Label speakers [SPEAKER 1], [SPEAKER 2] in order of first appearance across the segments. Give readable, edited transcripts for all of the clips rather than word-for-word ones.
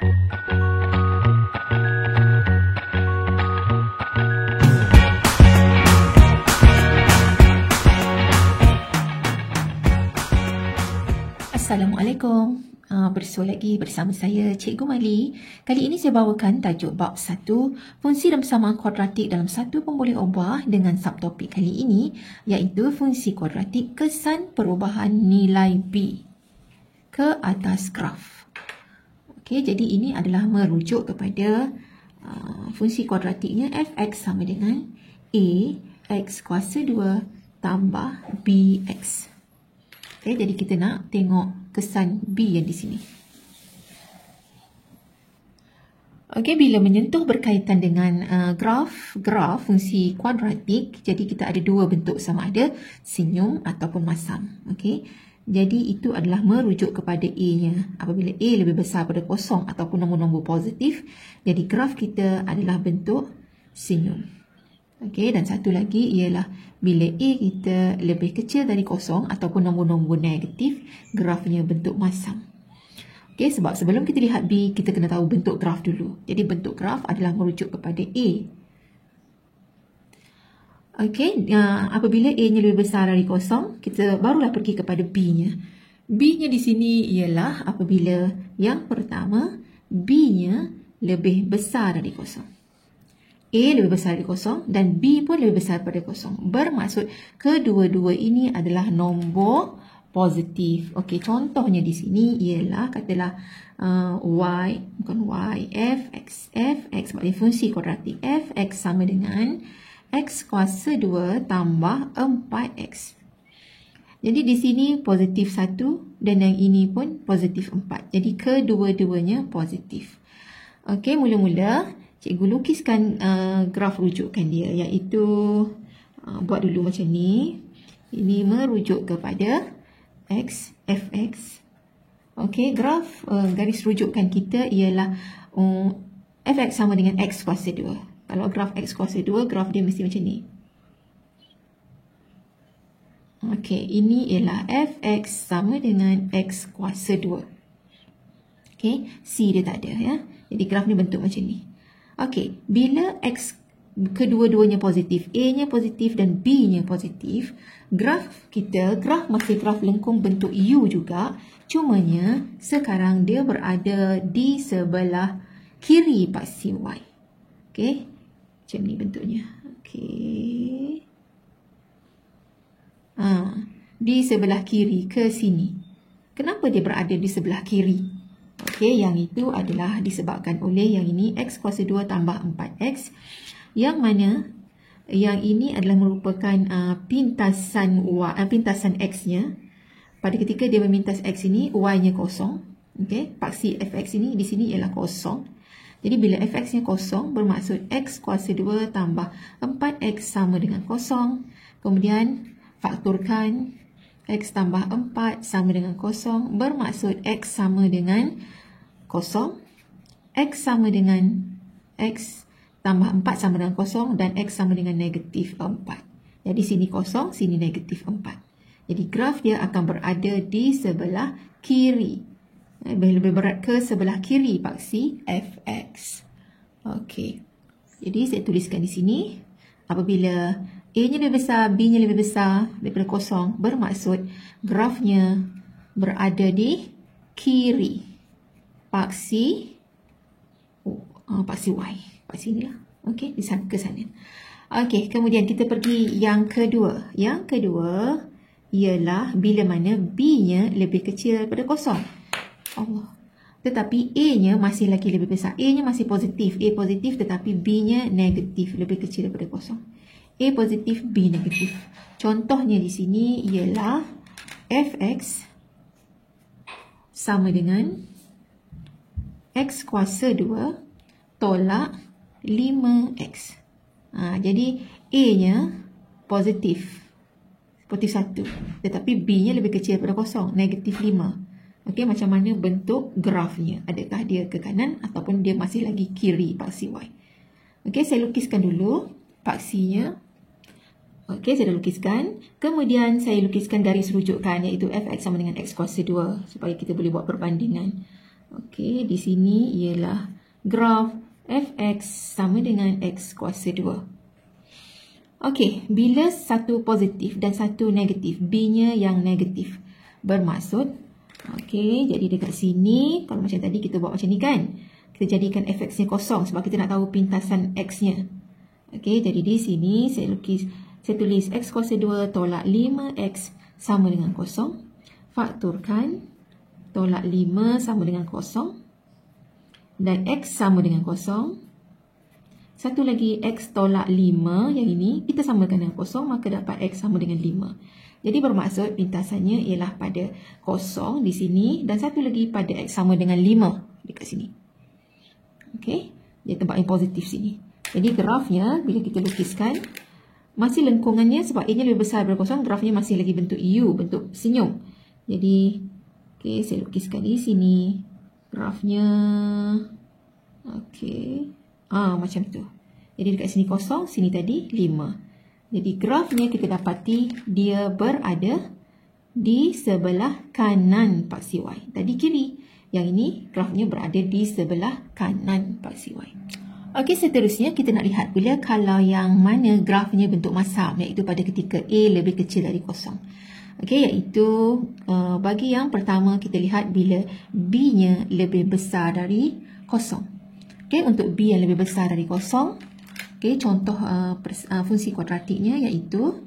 [SPEAKER 1] Assalamualaikum. Bersua lagi bersama saya Cikgu Mali. Kali ini saya bawakan tajuk bab 1, fungsi dan persamaan kuadratik dalam satu pemboleh ubah dengan subtopik kali ini iaitu fungsi kuadratik kesan perubahan nilai B ke atas graf. Okey, jadi ini adalah merujuk kepada fungsi kuadratiknya f(x) sama dengan a x kuasa 2 tambah bx. Okay, jadi kita nak tengok kesan B yang di sini. Okey, bila menyentuh berkaitan dengan graf fungsi kuadratik, jadi kita ada dua bentuk, sama ada senyum ataupun masam. Okey, jadi itu adalah merujuk kepada A-nya. Apabila A lebih besar pada kosong ataupun nombor-nombor positif, jadi graf kita adalah bentuk senyum. Okey, dan satu lagi ialah bila A kita lebih kecil dari kosong ataupun nombor-nombor negatif, grafnya bentuk masam. Okey, sebab sebelum kita lihat B, kita kena tahu bentuk graf dulu. Jadi bentuk graf adalah merujuk kepada A. Okey, apabila A-nya lebih besar dari kosong, kita barulah pergi kepada B-nya. B-nya di sini ialah apabila yang pertama, B-nya lebih besar dari kosong. A lebih besar dari kosong dan B pun lebih besar daripada kosong. Bermaksud kedua-dua ini adalah nombor positif. Okey, contohnya di sini ialah katalah f(x) sebab dia fungsi kuadratik. f(x) sama dengan x kuasa 2 tambah 4x. Jadi di sini positif 1 dan yang ini pun positif 4. Jadi kedua-duanya positif. Okey, mula-mula cikgu lukiskan graf rujukan dia, iaitu buat dulu macam ni. Ini merujuk kepada x, fx. Okey, graf garis rujukan kita ialah fx sama dengan x kuasa 2. Kalau graf x kuasa 2, graf dia mesti macam ni. Okey, ini ialah fx sama dengan x kuasa 2. Okey, c dia tak ada ya. Jadi graf ni bentuk macam ni. Okey, bila x kedua-duanya positif, A-nya positif dan B-nya positif, graf masih graf lengkung bentuk U juga, cumanya sekarang dia berada di sebelah kiri paksi Y. Okey, macam ni bentuknya. Okey. Di sebelah kiri ke sini. Kenapa dia berada di sebelah kiri? Okey, yang itu adalah disebabkan oleh yang ini x kuasa 2 tambah 4x. Yang mana yang ini adalah merupakan pintasan x-nya. Pada ketika dia memintas x ini, y-nya kosong. Okey, paksi fx ini di sini ialah kosong. Jadi bila fx-nya kosong, bermaksud x kuasa 2 tambah 4x sama dengan kosong. Kemudian faktorkan x tambah 4 sama dengan kosong, bermaksud x sama dengan kosong, x sama dengan x tambah 4 sama dengan kosong dan x sama dengan negatif 4. Jadi sini kosong, sini negatif 4. Jadi graf dia akan berada di sebelah kiri. Lebih berat ke sebelah kiri paksi fx. Okey. Jadi saya tuliskan di sini, apabila A-nya lebih besar, B-nya lebih besar daripada kosong, bermaksud grafnya berada di kiri paksi Y. Paksi inilah. Okey, ke sana. Okey, kemudian kita pergi yang kedua. Yang kedua ialah bila mana B-nya lebih kecil daripada kosong. Allah. Tetapi A-nya masih lagi lebih besar. A-nya masih positif. A positif tetapi B-nya negatif, lebih kecil daripada kosong. A positif, B negatif. Contohnya di sini ialah fx sama dengan x kuasa 2 tolak 5x. Jadi A-nya positif 1, tetapi B-nya lebih kecil daripada kosong, negatif 5. Okey, macam mana bentuk grafnya? Adakah dia ke kanan ataupun dia masih lagi kiri paksi Y? Okey, saya lukiskan dulu paksinya. Okey, saya dah lukiskan. Kemudian saya lukiskan garis rujukan iaitu fx sama dengan x kuasa 2 supaya kita boleh buat perbandingan. Okey, di sini ialah graf fx sama dengan x kuasa 2. Okey, bila satu positif dan satu negatif, B-nya yang negatif, bermaksud, okey, jadi dekat sini, kalau macam tadi kita buat macam ni kan, kita jadikan fx-nya kosong sebab kita nak tahu pintasan x-nya. Okey, jadi di sini saya tulis x kuasa 2 tolak 5x sama dengan kosong. Fakturkan, tolak 5 sama dengan kosong. Dan x sama dengan kosong. Satu lagi x tolak 5, yang ini kita samakan dengan kosong, maka dapat x sama dengan 5. Jadi bermaksud pintasannya ialah pada kosong di sini dan satu lagi pada x sama dengan 5 dekat sini. Okey, dia tempat yang positif sini. Jadi grafnya bila kita lukiskan, masih lengkungannya sebab A-nya lebih besar daripada kosong, grafnya masih lagi bentuk U, bentuk senyum. Jadi, okey, saya lukiskan di sini grafnya. Okey. Macam tu. Jadi dekat sini kosong, sini tadi 5. Jadi grafnya kita dapati dia berada di sebelah kanan paksi Y. Tadi kiri. Yang ini grafnya berada di sebelah kanan paksi Y. Okey, seterusnya kita nak lihat pula kalau yang mana grafnya bentuk masam, iaitu pada ketika A lebih kecil dari kosong. Okey, iaitu bagi yang pertama kita lihat bila B-nya lebih besar dari kosong. Okey, untuk B yang lebih besar dari kosong, okey, contoh fungsi kuadratiknya iaitu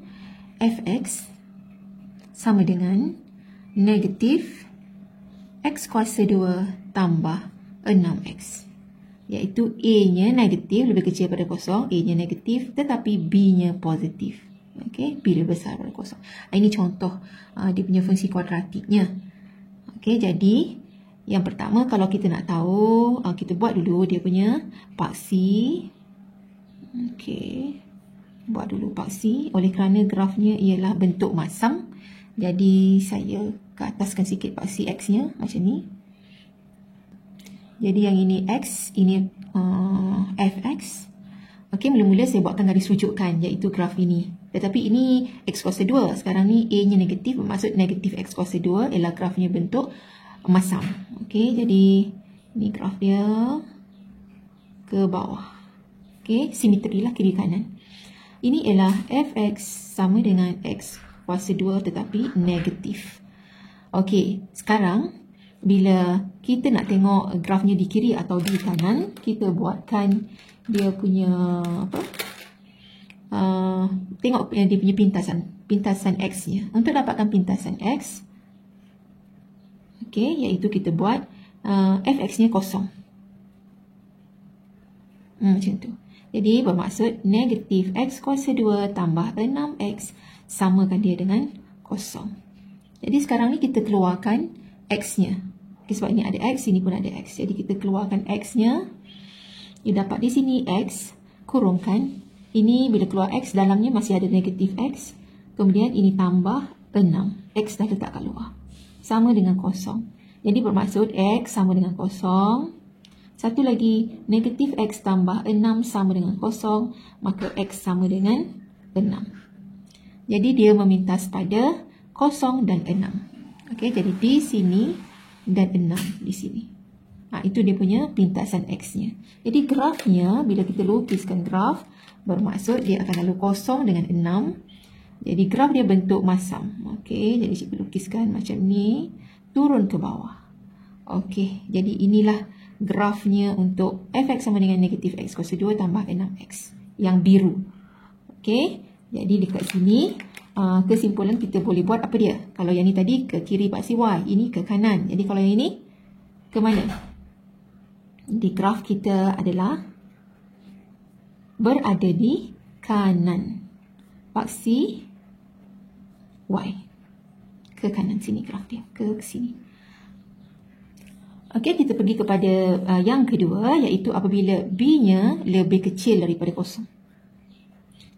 [SPEAKER 1] fx sama dengan negatif x kuasa 2 tambah 6x. Iaitu A-nya negatif, lebih kecil daripada kosong, A-nya negatif, tetapi B-nya positif. Okey, B lebih besar daripada kosong. Ini contoh dia punya fungsi kuadratiknya. Okey, jadi yang pertama kalau kita nak tahu, kita buat dulu dia punya paksi. Okey, buat dulu paksi. Oleh kerana grafnya ialah bentuk masam, jadi saya ke ataskan sikit paksi X-nya macam ni. Jadi yang ini X, ini fx. Okey, mula-mula saya buatkan garis rujukan iaitu graf ini. Tetapi ini x kuasa 2. Sekarang ni A-nya negatif, bermaksud negatif x kuasa 2 ialah grafnya bentuk masam. Okey, jadi ini graf dia ke bawah. Okey, simetri lah kiri kanan. Ini ialah fx sama dengan x kuasa 2 tetapi negatif. Okey, sekarang bila kita nak tengok grafnya di kiri atau di kanan, kita buatkan dia punya apa? Tengok dia punya pintasan x-nya. Untuk dapatkan pintasan x, okey, iaitu kita buat fx-nya kosong. Macam tu. Jadi bermaksud negatif x kuasa 2 tambah 6x samakan dia dengan kosong. Jadi sekarang ni kita keluarkan x-nya. Okay, sebab ini ada x, sini pun ada x. Jadi kita keluarkan x-nya. Dia dapat di sini x, kurungkan. Ini bila keluar x, dalamnya masih ada negatif x. Kemudian ini tambah 6. X dah letak kat luar. Sama dengan kosong. Jadi bermaksud x sama dengan kosong. Satu lagi, negatif x tambah 6 sama dengan kosong. Maka x sama dengan 6. Jadi dia memintas pada kosong dan 6. Okey, jadi di sini dan 6 di sini. Itu dia punya pintasan x-nya. Jadi grafnya, bila kita lukiskan graf, bermaksud dia akan lalu kosong dengan 6. Jadi graf dia bentuk masam. Okey, jadi kita lukiskan macam ni, turun ke bawah. Okey, jadi inilah grafnya untuk fx sama dengan negatif x kuasa 2 tambah 6x. Yang biru. Okey, jadi dekat sini, kesimpulan kita boleh buat apa dia? Kalau yang ni tadi ke kiri paksi Y, ini ke kanan. Jadi kalau yang ini ke mana? Di graf kita adalah berada di kanan paksi Y. Ke kanan sini graf dia, ke sini. Okey, kita pergi kepada yang kedua, iaitu apabila B-nya lebih kecil daripada kosong.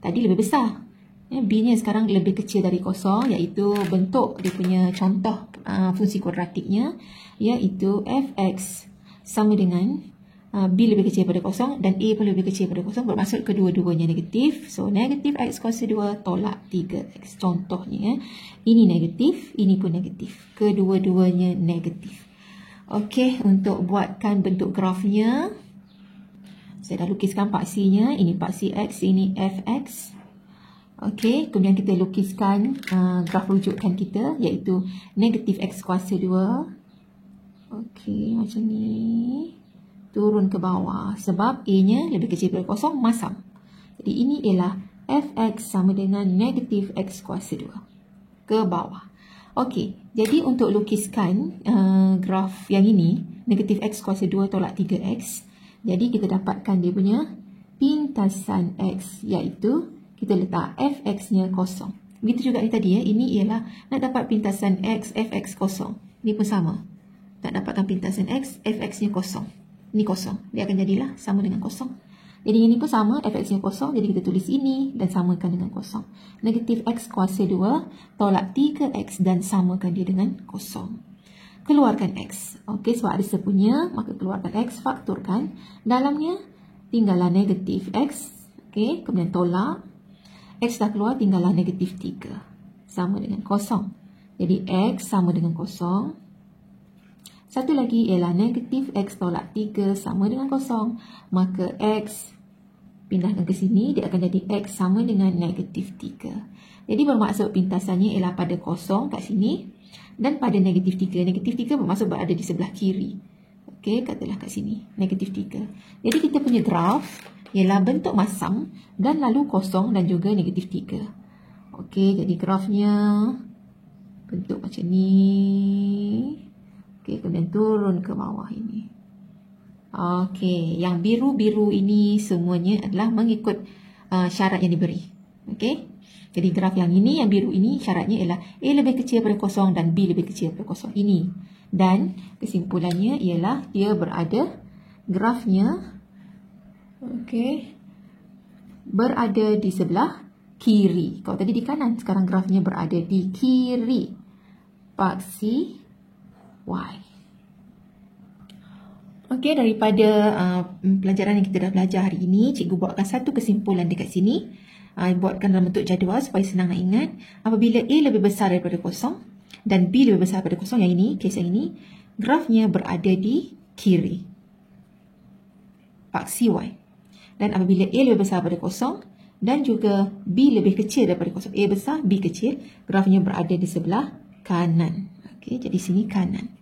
[SPEAKER 1] Tadi lebih besar. B-nya sekarang lebih kecil dari kosong, iaitu bentuk dia punya contoh fungsi kuadratiknya, iaitu fx sama dengan B lebih kecil daripada kosong dan A pun lebih kecil daripada kosong, bermaksud kedua-duanya negatif. So, negatif x kuasa 2 tolak 3x. Contohnya, ini negatif, ini pun negatif. Kedua-duanya negatif. Okey, untuk buatkan bentuk grafnya, saya dah lukiskan paksinya. Ini paksi X, ini fx. Okey, kemudian kita lukiskan graf rujukan kita, iaitu negatif X kuasa 2. Okey, macam ni. Turun ke bawah. Sebab A-nya lebih kecil daripada kosong, masam. Jadi ini ialah fx sama dengan negatif X kuasa 2. Ke bawah. Okey, jadi untuk lukiskan graf yang ini, negatif X kuasa 2 tolak 3X. Jadi kita dapatkan dia punya pintasan X, iaitu kita letak fx-nya kosong. Begitu juga ni tadi ya, ini ialah nak dapat pintasan X, fx kosong. Ini pun sama. Nak dapatkan pintasan X, fx-nya kosong. Ini kosong, dia akan jadilah sama dengan kosong. Jadi ini pun sama, fx-nya kosong, jadi kita tulis ini dan samakan dengan kosong. Negatif X kuasa 2 tolak 3X dan samakan dia dengan kosong. Keluarkan X. Okey, sebab ada sepunya, maka keluarkan X, fakturkan. Dalamnya tinggallah negatif X. Okey, kemudian tolak. X dah keluar, tinggallah negatif 3. Sama dengan kosong. Jadi X sama dengan kosong. Satu lagi ialah negatif X tolak 3 sama dengan kosong. Maka X pindahkan ke sini, dia akan jadi X sama dengan negatif 3. Jadi bermaksud pintasannya ialah pada kosong kat sini dan pada negatif 3. Negatif 3 bermaksud berada di sebelah kiri. Okey, katalah kat sini, negatif 3. Jadi kita punya graf ialah bentuk masam dan lalu kosong dan juga negatif 3. Okey, jadi grafnya bentuk macam ni. Okey, kemudian turun ke bawah ini. Okey, yang biru-biru ini semuanya adalah mengikut syarat yang diberi. Okey, jadi graf yang ini, yang biru ini, syaratnya ialah A lebih kecil daripada kosong dan B lebih kecil daripada kosong ini. Dan kesimpulannya ialah dia berada, grafnya, okey, berada di sebelah kiri. Kalau tadi di kanan, sekarang grafnya berada di kiri. Paksi Y. Okey, daripada pelajaran yang kita dah belajar hari ini, cikgu buatkan satu kesimpulan dekat sini. Buatkan dalam bentuk jadual supaya senang nak ingat. Apabila A lebih besar daripada kosong dan B lebih besar daripada kosong, yang ini, kes yang ini, grafnya berada di kiri. Paksi Y. Dan apabila A lebih besar daripada kosong dan juga B lebih kecil daripada kosong, A besar, B kecil, grafnya berada di sebelah kanan. Okey, jadi sini kanan.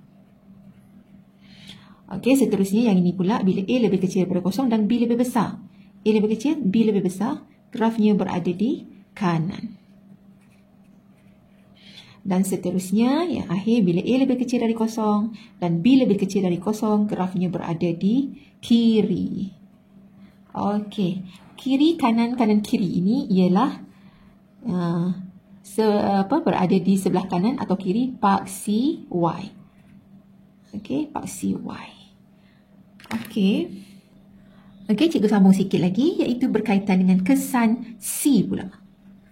[SPEAKER 1] Okey, seterusnya yang ini pula, bila A lebih kecil daripada kosong dan B lebih besar. A lebih kecil, B lebih besar, grafnya berada di kanan. Dan seterusnya, yang akhir, bila A lebih kecil dari kosong dan B lebih kecil dari kosong, grafnya berada di kiri. Okey, kiri, kanan, kanan, kiri ini ialah berada di sebelah kanan atau kiri paksi Y. Okey, paksi Y. Okey. Okey, cikgu sambung sikit lagi, iaitu berkaitan dengan kesan C pula.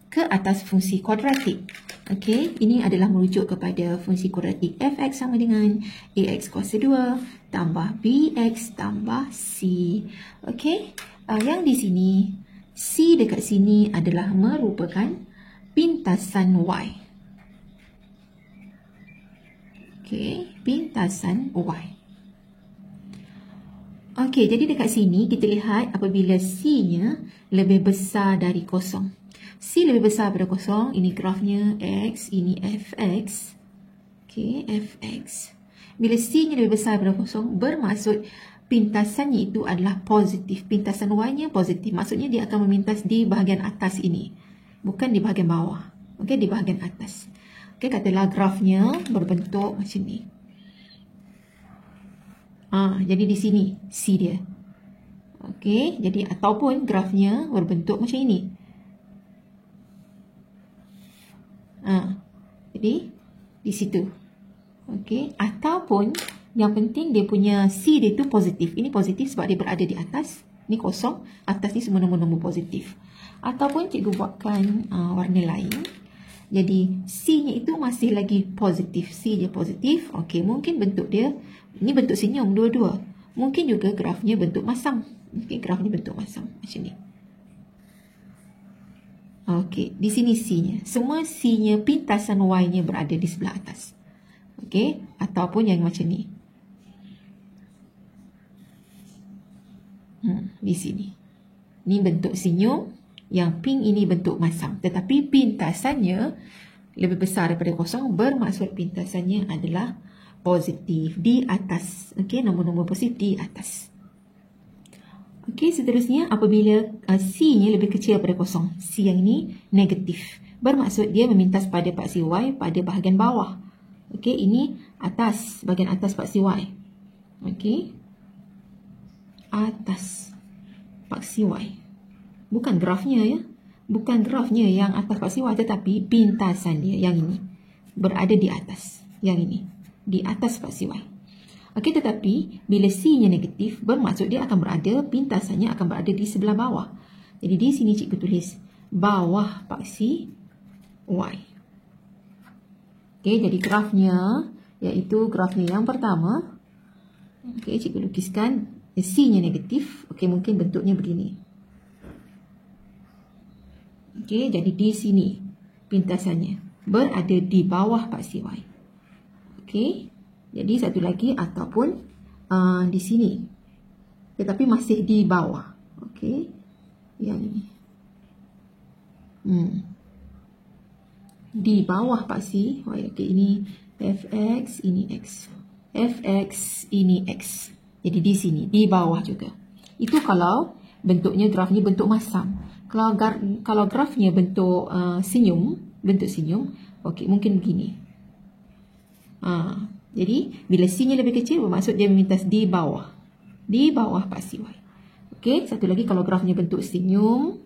[SPEAKER 1] Ke atas fungsi kuadratik. Okey, ini adalah merujuk kepada fungsi kuadratik fx sama dengan ax kuasa 2 tambah bx tambah c. Okey, yang di sini, C dekat sini adalah merupakan pintasan Y. Okey, pintasan Y. Okey, jadi dekat sini kita lihat apabila C-nya lebih besar dari kosong. C lebih besar daripada kosong, ini grafnya X, ini fx. Okey, fx. Bila C-nya lebih besar daripada kosong, bermaksud pintasannya itu adalah positif. Pintasan Y-nya positif. Maksudnya dia akan memintas di bahagian atas ini. Bukan di bahagian bawah. Okey, di bahagian atas. Okey, katalah grafnya berbentuk macam ni. Jadi di sini C dia. Okey, jadi ataupun grafnya berbentuk macam ini. Jadi di situ. Okey, ataupun yang penting dia punya C dia tu positif. Ini positif sebab dia berada di atas. Ini kosong, atas ni semua nombor-nombor positif. Ataupun cikgu buatkan warna lain. Jadi C-nya itu masih lagi positif. C dia positif. Okey, mungkin bentuk dia, ini bentuk senyum dua-dua. Mungkin juga grafnya bentuk masam. Okey, grafnya bentuk masam macam ni. Okey, di sini C-nya. Semua C-nya, pintasan Y-nya berada di sebelah atas. Okey, ataupun yang macam ni. Di sini. Ini bentuk senyum, yang pink ini bentuk masam. Tetapi pintasannya lebih besar daripada kosong, bermaksud pintasannya adalah positif di atas. Okey, nombor-nombor positif di atas. Okey, seterusnya apabila C-nya lebih kecil daripada kosong. C yang ini negatif. Bermaksud dia memintas pada paksi Y pada bahagian bawah. Okey, ini atas, bahagian atas paksi Y. Okey. Atas paksi Y. Bukan grafnya ya. Bukan grafnya yang atas paksi Y, tetapi pintasan dia yang ini. Berada di atas. Yang ini. Di atas paksi Y. Okey, tetapi bila C-nya negatif, bermaksud dia akan berada, pintasannya akan berada di sebelah bawah. Jadi di sini cikgu tulis bawah paksi Y. Okey, jadi grafnya, iaitu grafnya yang pertama. Okey, cikgu lukiskan C-nya negatif. Okey, mungkin bentuknya begini. Okey, jadi di sini pintasannya berada di bawah paksi Y. Okey, jadi satu lagi ataupun di sini. Tetapi masih di bawah. Okey, yang ini. Di bawah paksi Y. Okey, ini Fx, ini X. Fx, ini X. Jadi di sini, di bawah juga. Itu kalau bentuknya, grafnya bentuk masam. Kalau grafnya bentuk senyum, okey, mungkin begini. Jadi, bila C-nya lebih kecil, bermaksud dia memintas di bawah. Di bawah paksi Y. Okey, satu lagi kalau grafnya bentuk senyum.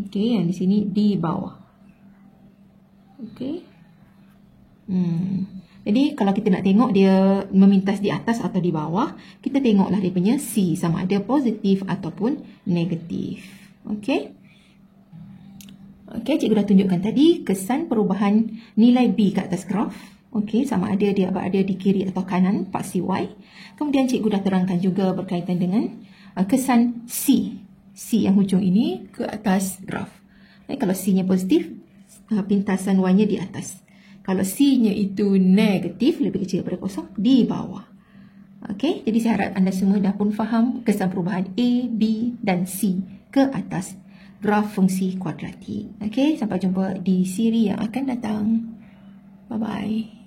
[SPEAKER 1] Okey, yang di sini di bawah. Okey. Jadi kalau kita nak tengok dia memintas di atas atau di bawah, kita tengoklah dia punya C sama ada positif ataupun negatif. Okey. Okey, cikgu dah tunjukkan tadi kesan perubahan nilai B kat atas graf. Okey, sama ada dia berada di kiri atau kanan paksi Y. Kemudian cikgu dah terangkan juga berkaitan dengan kesan C. C yang hujung ini ke atas graf. Kalau C-nya positif, pintasan Y-nya di atas. Kalau C-nya itu negatif, lebih kecil daripada kosong, di bawah. Okey, jadi saya harap anda semua dah pun faham kesan perubahan A, B dan C ke atas graf fungsi kuadratik. Okey, sampai jumpa di siri yang akan datang. Bye-bye.